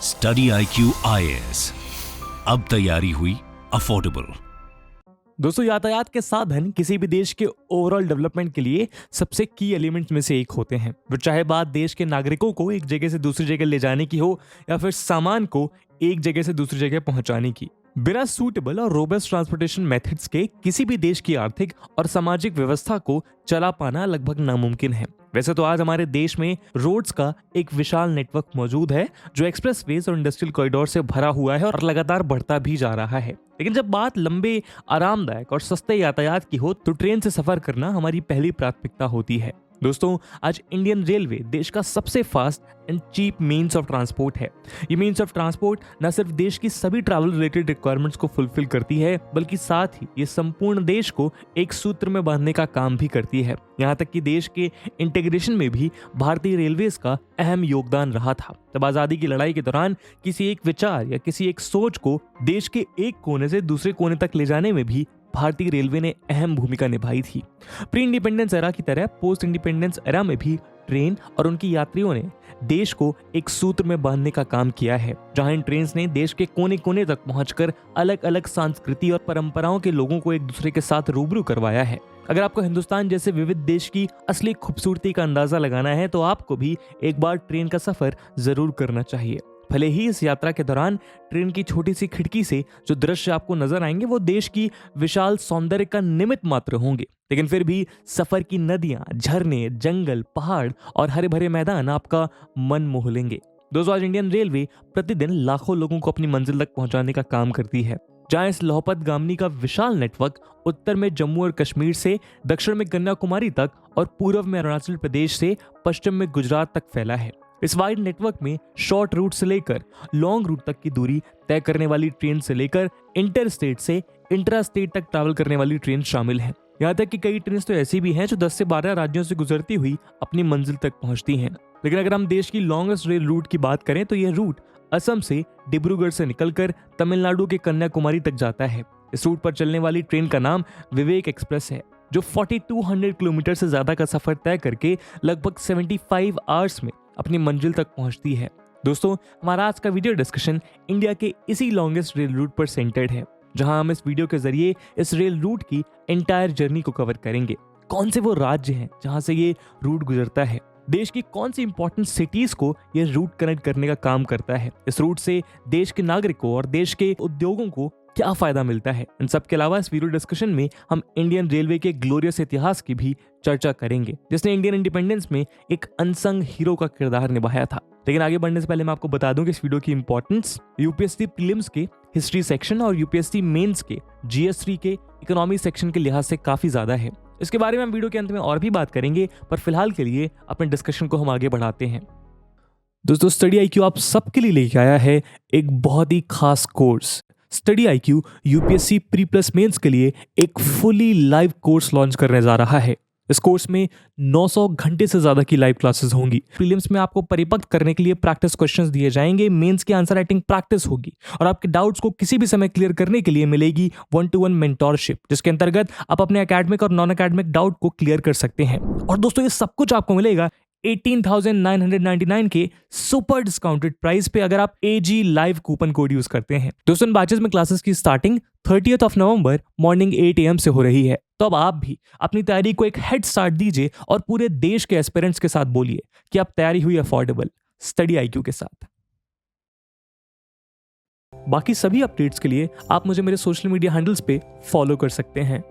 Study IQ IAS, अब तैयारी हुई अफोर्डेबल। दोस्तों, यातायात के साधन किसी भी देश के ओवरऑल डेवलपमेंट के लिए सबसे की एलिमेंट्स में से एक होते हैं। वो चाहे बात देश के नागरिकों को एक जगह से दूसरी जगह ले जाने की हो या फिर सामान को एक जगह से दूसरी जगह पहुंचाने की। बिना सूटेबल और रोबस्ट ट्रांसपोर्टेशन मेथड्स के किसी भी देश की आर्थिक और सामाजिक व्यवस्था को चला पाना लगभग नामुमकिन है। वैसे तो आज हमारे देश में रोड्स का एक विशाल नेटवर्क मौजूद है जो एक्सप्रेसवेज और इंडस्ट्रियल कॉरिडोर से भरा हुआ है और लगातार बढ़ता भी जा रहा है। लेकिन जब बात लंबे, आरामदायक और सस्ते यातायात की हो तो ट्रेन से सफर करना हमारी पहली प्राथमिकता होती है। दोस्तों, आज इंडियन रेलवे देश का सबसे fast and cheap means of transport है। ये मीन्स ऑफ ट्रांसपोर्ट न सिर्फ देश की सभी ट्रैवल रिलेटेड रिक्वायरमेंट्स को फुलफिल करती है, बल्कि साथ ही ये संपूर्ण देश को एक सूत्र में बांधने का काम भी करती है। यहाँ तक कि देश के इंटीग्रेशन में भी भारतीय रेलवेज का अहम योगदान रहा था। तब आजादी की लड़ाई के दौरान किसी एक विचार या किसी एक सोच को देश के एक कोने से दूसरे कोने तक ले जाने में भी भारतीय रेलवे ने अहम भूमिका निभाई थी। प्री इंडिपेंडेंस एरा की तरह पोस्ट इंडिपेंडेंस एरा में भी ट्रेन और उनकी यात्रियों ने देश को एक सूत्र में बांधने का काम किया है, जहां इन ट्रेन्स ने देश के कोने कोने तक पहुंचकर अलग अलग संस्कृति और परंपराओं के लोगों को एक दूसरे के साथ रूबरू करवाया है। अगर आपको हिंदुस्तान जैसे विविध देश की असली खूबसूरती का अंदाजा लगाना है तो आपको भी एक बार ट्रेन का सफर जरूर करना चाहिए। भले ही इस यात्रा के दौरान ट्रेन की छोटी सी खिड़की से जो दृश्य आपको नजर आएंगे वो देश की विशाल सौंदर्य का निमित्त मात्र होंगे, लेकिन फिर भी सफर की नदियां, झरने, जंगल, पहाड़ और हरे भरे मैदान आपका मन मोह लेंगे। दोस्तों, आज इंडियन रेलवे प्रतिदिन लाखों लोगों को अपनी मंजिल तक पहुंचाने का काम करती है। जहां इस लौहपत गामनी का विशाल नेटवर्क उत्तर में जम्मू और कश्मीर से, दक्षिण में कन्याकुमारी तक और पूर्व में अरुणाचल प्रदेश से पश्चिम में गुजरात तक फैला है। इस वाइड नेटवर्क में शॉर्ट रूट से लेकर लॉन्ग रूट तक की दूरी तय करने वाली ट्रेन से लेकर इंटर स्टेट से इंट्रा स्टेट तक ट्रैवल करने वाली ट्रेन शामिल है। यहाँ तक कि कई ट्रेन तो ऐसी भी हैं जो 10 से 12 राज्यों से गुजरती हुई अपनी मंजिल तक पहुंचती हैं। लेकिन अगर हम देश की लॉन्गेस्ट रेल रूट की बात करें तो यह रूट असम से डिब्रूगढ़ से निकलकर तमिलनाडु के कन्याकुमारी तक जाता है। इस रूट पर चलने वाली ट्रेन का नाम विवेक एक्सप्रेस है, जो 4200 किलोमीटर से ज्यादा का सफर तय करके लगभग 75 आवर्स में अपनी मंजिल तक पहुंचती है। दोस्तों, हमारा आज का वीडियो डिस्कशन इंडिया के इसी लॉन्गेस्ट रेल रूट पर सेंटर्ड है, जहां हम इस वीडियो के जरिए इस रेल रूट की एंटायर जर्नी को कवर करेंगे। कौन से वो राज्य हैं जहां से ये रूट गुजरता है, देश की कौन सी इंपॉर्टेंट सिटीज को ये रूट कनेक्ट करने का काम करता है, इस रूट से देश के नागरिकों और देश के उद्योगों को क्या फायदा मिलता है। इन सब के अलावा इस वीडियो डिस्कशन में हम इंडियन रेलवे के ग्लोरियस इतिहास की भी चर्चा करेंगे, जिसने इंडियन इंडिपेंडेंस में एक अनसंग हीरो का किरदार निभाया था। लेकिन आगे बढ़ने से पहले मैं आपको बता दूं कि इस वीडियो की इंपॉर्टेंस यूपीएससी प्रीलिम्स के हिस्ट्री सेक्शन और यूपीएससी मेंस के GS3 के इकोनॉमी सेक्शन के लिहाज से काफी ज्यादा है। इसके बारे में हम वीडियो के अंत में और भी बात करेंगे, पर फिलहाल के लिए अपने डिस्कशन को हम आगे बढ़ाते हैं। दोस्तों, स्टडी IQ आप सबके लिए लेके आया है एक बहुत ही खास course. Study IQ UPSC pre plus mains के लिए एक फुली लाइव कोर्स लॉन्च करने जा रहा है। इस कोर्स में 900 घंटे से ज्यादा की लाइव क्लासेस होंगी। प्रीलिम्स में आपको परिपक्व करने के लिए प्रैक्टिस क्वेश्चंस दिए जाएंगे, मेंस की आंसर राइटिंग प्रैक्टिस होगी और आपके डाउट्स को किसी भी समय क्लियर करने के लिए मिलेगी 1-to-1 मेंटोरशिप, जिसके अंतर्गत आप अपने एकेडमिक और नॉन एकेडमिक डाउट को क्लियर कर सकते हैं। और दोस्तों, ये सब कुछ आपको मिलेगा 18,999 के सुपर डिस्काउंटेड प्राइस पे, अगर आप AG live coupon code use करते हैं। दोस्तों, इन बैचेस में क्लासेस की स्टार्टिंग 30 नवंबर मॉर्निंग 8 AM से हो रही है। तो अब आप भी अपनी तैयारी को एक हेड स्टार्ट दीजिए और पूरे देश के एस्पिरेंट्स के साथ बोलिए कि आप तैयारी हुई अफोर्डेबल स्टडी IQ के साथ। बाकी सभी अपडेट्स के लिए आप मुझे मेरे सोशल मीडिया हैंडल्स पे फॉलो कर सकते हैं।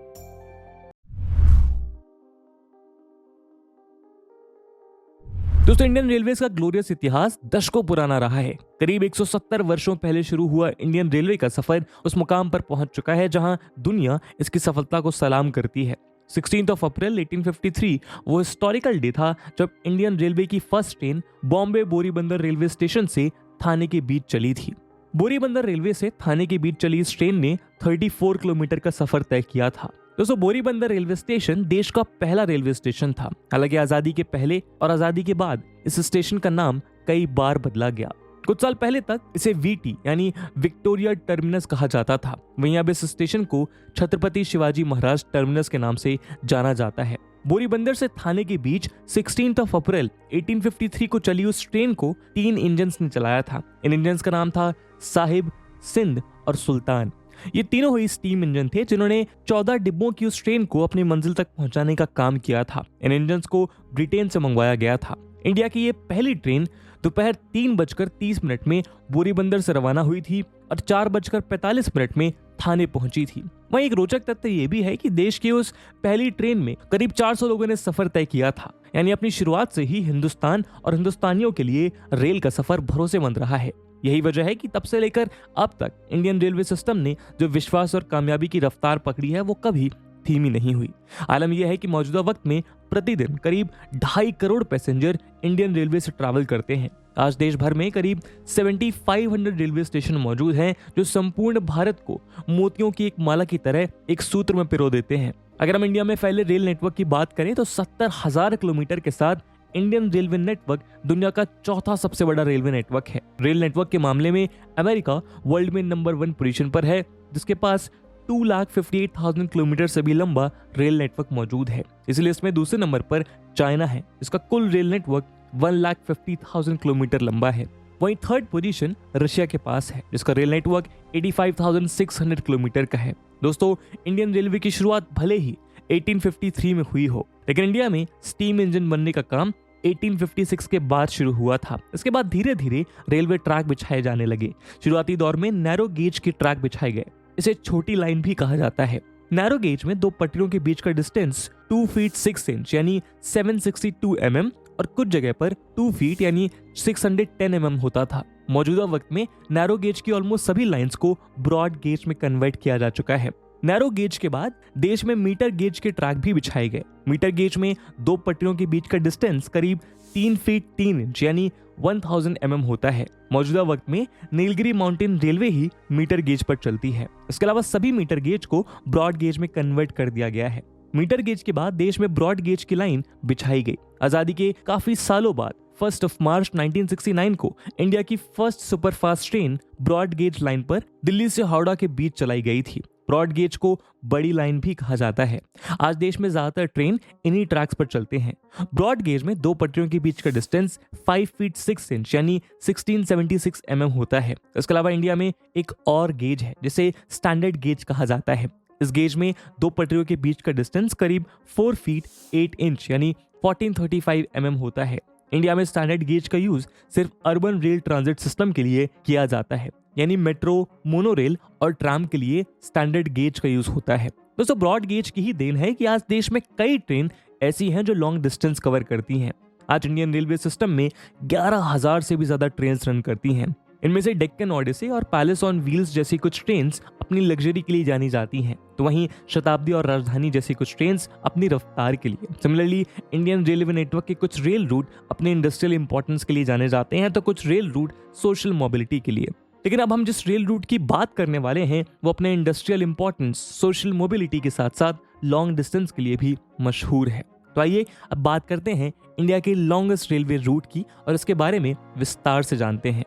दोस्तों, इंडियन रेलवेज का ग्लोरियस इतिहास दशकों पुराना रहा है। करीब 170 वर्षों पहले शुरू हुआ इंडियन रेलवे का सफर उस मुकाम पर पहुंच चुका है जहां दुनिया इसकी सफलता को सलाम करती है। 16 अप्रैल 1853 वो हिस्टोरिकल डे था जब इंडियन रेलवे की first train Bombay Boribunder railway station से थाने के बीच चली थी। बोरीबंदर रेलवे से थाने के बीच चली इस ट्रेन ने 34 किलोमीटर का सफर तय किया था। दोस्तों, बोरीबंदर रेलवे स्टेशन देश का पहला रेलवे स्टेशन था। हालांकि आजादी के पहले और आजादी के बाद इस स्टेशन का नाम कई बार बदला गया। कुछ साल पहले तक इसे वीटी यानी विक्टोरिया टर्मिनस कहा जाता था। वहीं अब इस स्टेशन को छत्रपति शिवाजी महाराज टर्मिनस के नाम से जाना जाता है। बोरीबंदर से थाने के बीच 16 अप्रैल 1853 को चली उस ट्रेन को 3 इंजन्स ने चलाया था। इन इंजन्स का नाम था साहिब, सिंध और सुल्तान। ये तीनों ही स्टीम इंजन थे जिन्होंने 14 डिब्बों की उस ट्रेन को अपनी मंजिल तक पहुंचाने का काम किया था। इन इंजन्स को ब्रिटेन से मंगवाया गया था। इंडिया की ये पहली ट्रेन दोपहर 3:30 में बोरीबंदर से रवाना हुई थी और 4:45 में थाने पहुंची थी। वहीं एक रोचक तथ्य ये भी है कि देश की उस पहली ट्रेन में करीब 400 लोगों ने सफर तय किया था। यानी अपनी शुरुआत से ही हिंदुस्तान और हिंदुस्तानियों के लिए रेल का सफर भरोसेमंद रहा है। यही वजह है कि तब से लेकर अब तक इंडियन रेलवे सिस्टम ने जो विश्वास और कामयाबी की रफ्तार पकड़ी है वो कभी धीमी नहीं हुई। आलम यह है कि मौजूदा वक्त में प्रतिदिन करीब 2.5 करोड़ पैसेंजर इंडियन रेलवे से ट्रैवल करते हैं। आज देश भर में करीब 7500 रेलवे स्टेशन मौजूद हैं जो संपूर्ण भारत को मोतियों की एक माला की तरह एक सूत्र में पिरो देते हैं। अगर हम इंडिया में फैले रेल नेटवर्क की बात करें तो 70,000 किलोमीटर के साथ इंडियन रेलवे नेटवर्क दुनिया का चौथा सबसे बड़ा रेलवे नेटवर्क है। रेल नेटवर्क के मामले में अमेरिका वर्ल्ड में नंबर 1 पोजीशन पर है, जिसके पास 2,58,000 किलोमीटर से भी लंबा रेल नेटवर्क मौजूद है। इसलिए इसमें दूसरे नंबर पर चाइना है, इसका कुल रेल नेटवर्क 1,50,000 किलोमीटर लंबा है। वहीं थर्ड पोजीशन रशिया के पास है, जिसका रेल नेटवर्क 85,600 किलोमीटर का है। दोस्तों, इंडियन रेलवे की शुरुआत भले ही 1853 में हुई हो, लेकिन इंडिया में स्टीम इंजन बनने का काम 1856 के बाद शुरू हुआ था। इसके बाद धीरे धीरे रेलवे ट्रैक बिछाए जाने लगे। शुरुआती दौर में नैरो गेज के ट्रैक बिछाए गए। इसे छोटी लाइन भी कहा जाता है। नैरो गेज में 2 पटरियों के बीच का डिस्टेंस 2 फीट 6 इंच यानी 762 mm और कुछ जगह पर 2 फीट यानी 610 mm होता था। मौजूदा वक्त में नैरो गेज की ऑलमोस्ट सभी लाइंस को ब्रॉड गेज में कन्वर्ट किया जा चुका है। नैरो गेज के बाद देश में मीटर गेज के ट्रैक भी बिछाए गए। मीटर गेज में 2 पटरियों के बीच का डिस्टेंस करीब 3 फीट 3 इंच यानी 1000 mm होता है। मौजूदा वक्त में नीलगिरी माउंटेन रेलवे ही मीटर गेज पर चलती है। इसके अलावा सभी मीटर गेज को ब्रॉड गेज में कन्वर्ट कर दिया गया है। मीटर गेज के बाद देश में ब्रॉड गेज की लाइन बिछाई गई। आजादी के काफी सालों बाद 1 मार्च 1969 को इंडिया की first superfast train broad gauge line पर दिल्ली से हावड़ा के बीच चलाई गई थी। ब्रॉड गेज को बड़ी लाइन भी कहा जाता है। आज देश में ज्यादातर ट्रेन इन्हीं ट्रैक्स पर चलते हैं। ब्रॉड गेज में 2 पटरियों के बीच का डिस्टेंस 5 फीट 6 इंच यानी 1676 mm होता है। इसके अलावा इंडिया में एक और गेज है जिसे स्टैंडर्ड गेज कहा जाता है। इस गेज में 2 पटरियों के बीच का डिस्टेंस करीब 4 फीट 8 इंच यानी 1435 mm होता है। इंडिया में स्टैंडर्ड गेज का यूज सिर्फ अर्बन रेल ट्रांजिट सिस्टम के लिए किया जाता है, यानी मेट्रो, मोनोरेल और ट्राम के लिए स्टैंडर्ड गेज का यूज होता है। दोस्तों, ब्रॉड गेज की ही देन है कि आज देश में कई ट्रेन ऐसी हैं जो लॉन्ग डिस्टेंस कवर करती हैं। आज इंडियन रेलवे सिस्टम में 11,000 से भी ज्यादा ट्रेन रन करती हैं। इनमें से डेक्कन ओडिसी और पैलेस ऑन व्हील्स जैसी कुछ ट्रेन्स अपनी लग्जरी के लिए जानी जाती हैं, तो वहीं शताब्दी और राजधानी जैसी कुछ ट्रेन्स अपनी रफ्तार के लिए। सिमिलरली इंडियन रेलवे नेटवर्क के कुछ रेल रूट अपने इंडस्ट्रियल इंपॉर्टेंस के लिए जाने जाते हैं, तो कुछ रेल रूट सोशल मोबिलिटी के लिए। लेकिन अब हम जिस रेल रूट की बात करने वाले हैं वो अपने इंडस्ट्रियल इंपॉर्टेंस, सोशल मोबिलिटी के साथ साथ लॉन्ग डिस्टेंस के लिए भी मशहूर है। तो आइए अब बात करते हैं इंडिया के लॉन्गेस्ट रेलवे रूट की और इसके बारे में विस्तार से जानते हैं।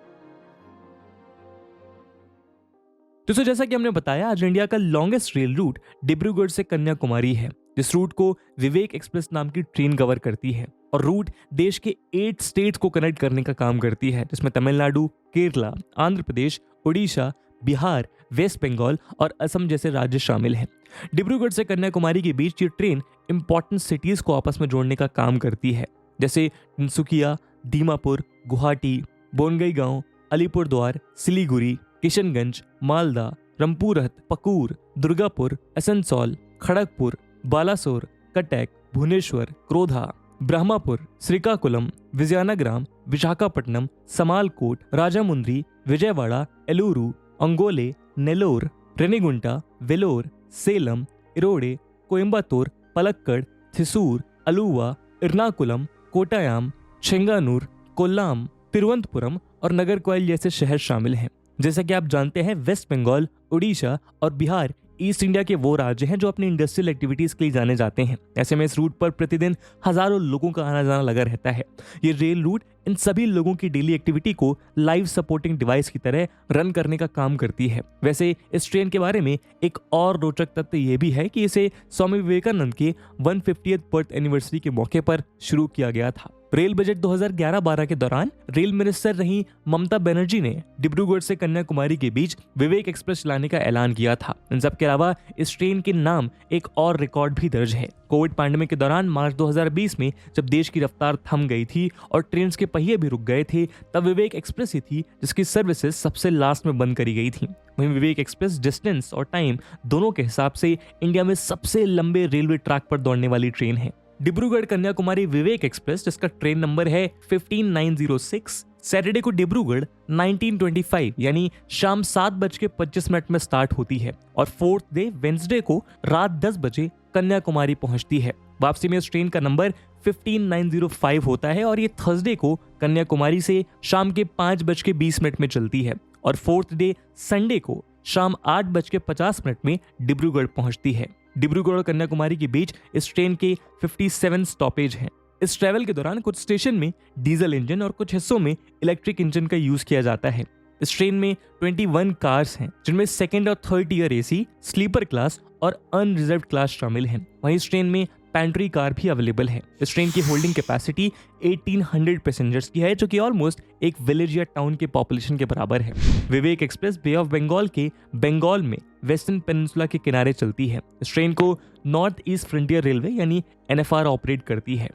दोस्तों, जैसा कि हमने बताया, आज इंडिया का लॉन्गेस्ट रेल रूट डिब्रूगढ़ से कन्याकुमारी है। इस रूट को विवेक एक्सप्रेस नाम की ट्रेन कवर करती है और रूट देश के 8 स्टेट्स को कनेक्ट करने का काम करती है, जिसमें तमिलनाडु, केरला, आंध्र प्रदेश, उड़ीसा, बिहार, वेस्ट बंगाल और असम जैसे राज्य शामिल हैं। डिब्रूगढ़ से कन्याकुमारी के बीच ये ट्रेन इंपॉर्टेंट सिटीज को आपस में जोड़ने का काम करती है, जैसे तिनसुकिया, दीमापुर, गुवाहाटी, बोनगईगांव, अलीपुरद्वार, सिलीगुड़ी, किशनगंज, मालदा, रामपुरहट, पकूर, दुर्गापुर, असनसोल, खड़गपुर, बालासोर, कटक, भुवनेश्वर, क्रोधा, ब्रह्मापुर, श्रीकाकुलम, विजयनगरम, विशाखापट्टनम, समालकोट, राजामुंद्री, विजयवाड़ा, एलूरू, अंगोले, नेल्लोर, रेनीगुंटा, वेलोर, सेलम, इरोडे, कोयम्बतूर, पलक्कड़, थिसूर, अलुवा, एर्नाकुलम, कोटायाम, चेंगानूर, कोल्लाम, तिरुवनंतपुरम और नगरकोइल जैसे शहर शामिल हैं। जैसा कि आप जानते हैं, वेस्ट बंगाल, उड़ीसा और बिहार ईस्ट इंडिया के वो राज्य हैं जो अपनी इंडस्ट्रियल एक्टिविटीज के लिए जाने जाते हैं। ऐसे में इस रूट पर प्रतिदिन हजारों लोगों का आना जाना लगा रहता है। ये रेल रूट इन सभी लोगों की डेली एक्टिविटी को लाइव सपोर्टिंग डिवाइस की तरह रन करने का काम करती है। वैसे इस ट्रेन के बारे में एक और रोचक तथ्य ये भी है कि इसे स्वामी विवेकानंद के 150th बर्थ एनिवर्सरी के मौके पर शुरू किया गया था। रेल बजट 2011-12 के दौरान रेल मिनिस्टर रही ममता बनर्जी ने डिब्रूगढ़ से कन्याकुमारी के बीच विवेक एक्सप्रेस चलाने का ऐलान किया था। इन सब के अलावा इस ट्रेन के नाम एक और रिकॉर्ड भी दर्ज है। कोविड पैंडेमिक के दौरान मार्च 2020 में जब देश की रफ्तार थम गई थी और ट्रेन के पहिए भी रुक गए थे, तब विवेक एक्सप्रेस ही थी जिसकी सर्विसेज सबसे लास्ट में बंद करी गई थी। वहीं विवेक एक्सप्रेस डिस्टेंस और टाइम दोनों के हिसाब से इंडिया में सबसे लंबे रेलवे ट्रैक पर दौड़ने वाली ट्रेन है। डिब्रूगढ़ कन्याकुमारी विवेक एक्सप्रेस, जिसका ट्रेन नंबर है 15906, सैटरडे को डिब्रूगढ़ 1925 यानी शाम 7:25 में स्टार्ट होती है और 4th डे वेंसडे को रात 10 बजे कन्याकुमारी पहुंचती है। वापसी में इस ट्रेन का नंबर 15905 होता है और ये थर्सडे को कन्याकुमारी से शाम के 5:20 में चलती है और 4th डे संडे को शाम 8:50 में डिब्रूगढ़ पहुंचती है। डिब्रूगढ़ और कन्याकुमारी के बीच इस ट्रेन के 57 स्टॉपेज हैं। इस ट्रैवल के दौरान कुछ स्टेशन में डीजल इंजन और कुछ हिस्सों में इलेक्ट्रिक इंजन का यूज किया जाता है। इस ट्रेन में 21 कार्स हैं, जिनमें 2nd और 3rd tier AC, sleeper class और अनरिजर्व्ड क्लास शामिल हैं। वहीं इस ट्रेन में पैंट्री कार भी अवेलेबल है। इस ट्रेन की होल्डिंग कैपेसिटी 1800 पैसेंजर्स की है, जो कि ऑलमोस्ट एक विलेज या टाउन के पॉपुलेशन के बराबर है। विवेक एक्सप्रेस बे ऑफ बंगाल के बंगाल में वेस्टर्न पेनिनसुला के किनारे चलती है। इस ट्रेन को नॉर्थ ईस्ट फ्रंटियर रेलवे यानी NFR ऑपरेट करती है।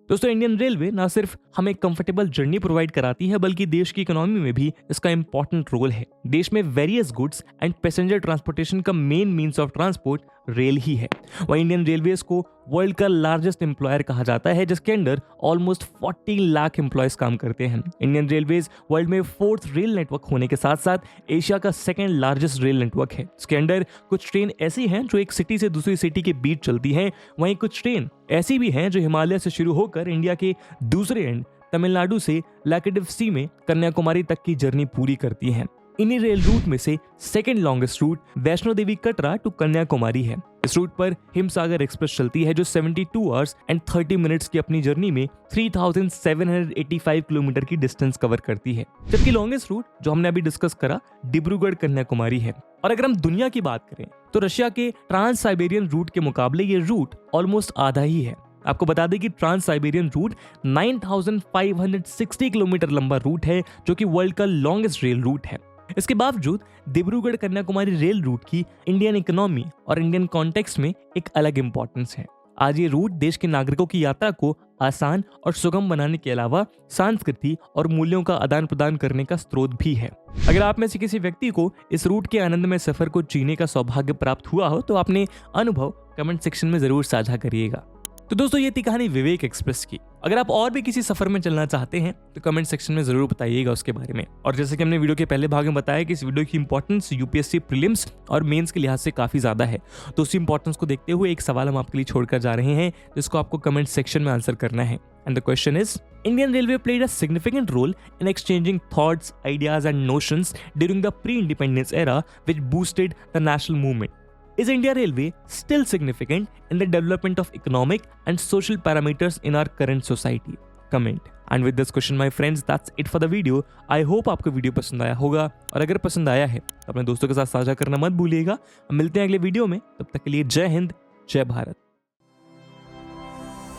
दोस्तों, इंडियन रेलवे ना सिर्फ हमें कंफर्टेबल जर्नी प्रोवाइड कराती है, बल्कि देश की इकोनॉमी में भी इसका इंपॉर्टेंट रोल है। देश में various goods and passenger transportation का main means of transport rail ही है। वहीं इंडियन रेलवेज को वर्ल्ड का लार्जेस्ट एम्प्लॉयर कहा जाता है, जिसके अंडर ऑलमोस्ट 40 लाख एम्प्लॉयज काम करते हैं। इंडियन रेलवेज वर्ल्ड में 4th रेल नेटवर्क होने के साथ साथ एशिया का 2nd लार्जेस्ट रेल नेटवर्क है। इसके अंडर कुछ ट्रेन ऐसी हैं जो एक सिटी से दूसरी सिटी के बीच चलती हैं, वहीं कुछ ट्रेन ऐसी भी हैं जो हिमालय से शुरू होकर इंडिया के दूसरे एंड तमिलनाडु से लैकेडिव सी में कन्याकुमारी तक की जर्नी पूरी करती हैं। इन्हीं रेल रूट में से 2nd longest route Vaishno Devi Katra to Kanyakumari है। इस रूट पर हिमसागर एक्सप्रेस चलती है, जो 72 आवर्स एंड 30 मिनट्स की अपनी जर्नी में 3785 किलोमीटर की डिस्टेंस कवर करती है। जबकि लॉन्गेस्ट रूट जो हमने अभी डिस्कस करा डिब्रूगढ़ कन्याकुमारी है। और अगर हम दुनिया की बात करें तो रशिया के ट्रांस साइबेरियन रूट के मुकाबले ये रूट ऑलमोस्ट आधा ही है। आपको बता दें कि ट्रांस साइबेरियन रूट 9560 किलोमीटर लंबा रूट है, जो कि वर्ल्ड का लॉन्गेस्ट रेल रूट है। इसके बावजूद डिब्रूगढ़ कन्याकुमारी रेल रूट की इंडियन इकोनॉमी और इंडियन कॉन्टेक्स्ट में एक अलग इंपॉर्टेंस है। आज ये रूट देश के नागरिकों की यात्रा को आसान और सुगम बनाने के अलावा संस्कृति और मूल्यों का आदान प्रदान करने का स्रोत भी है। अगर आप में से किसी व्यक्ति को इस रूट के आनंदमय सफर को जीने का सौभाग्य प्राप्त हुआ हो तो अपने अनुभव कमेंट सेक्शन में जरूर साझा करिएगा। तो दोस्तों, ये थी कहानी विवेक एक्सप्रेस की। अगर आप और भी किसी सफर में चलना चाहते हैं तो कमेंट सेक्शन में जरूर बताइएगा उसके बारे में। और जैसे कि हमने वीडियो के पहले भाग में बताया कि इस वीडियो की इंपॉर्टेंस यूपीएससी प्रीलिम्स और मेंस के लिहाज से काफी ज्यादा है, तो उसी इंपॉर्टेंस को देखते हुए एक सवाल हम आपके लिए छोड़कर जा रहे हैं, जिसको आपको कमेंट सेक्शन में आंसर करना है। And the question is, Indian Railway played a significant role in exchanging thoughts, ideas and notions during the pre-independence era, which boosted the national movement. Is India Railway still significant in the development of economic and social parameters in our current society? Comment. And with this question, my friends, that's it for the video. I hope आपको video पसंद आया होगा, और अगर पसंद आया है तो अपने दोस्तों के साथ साझा करना मत भूलिएगा। हम मिलते हैं अगले वीडियो में, तब तक के लिए जय हिंद, जय भारत।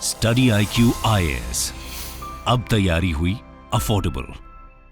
स्टडी IQ IAS, अब तैयारी हुई अफोर्डेबल।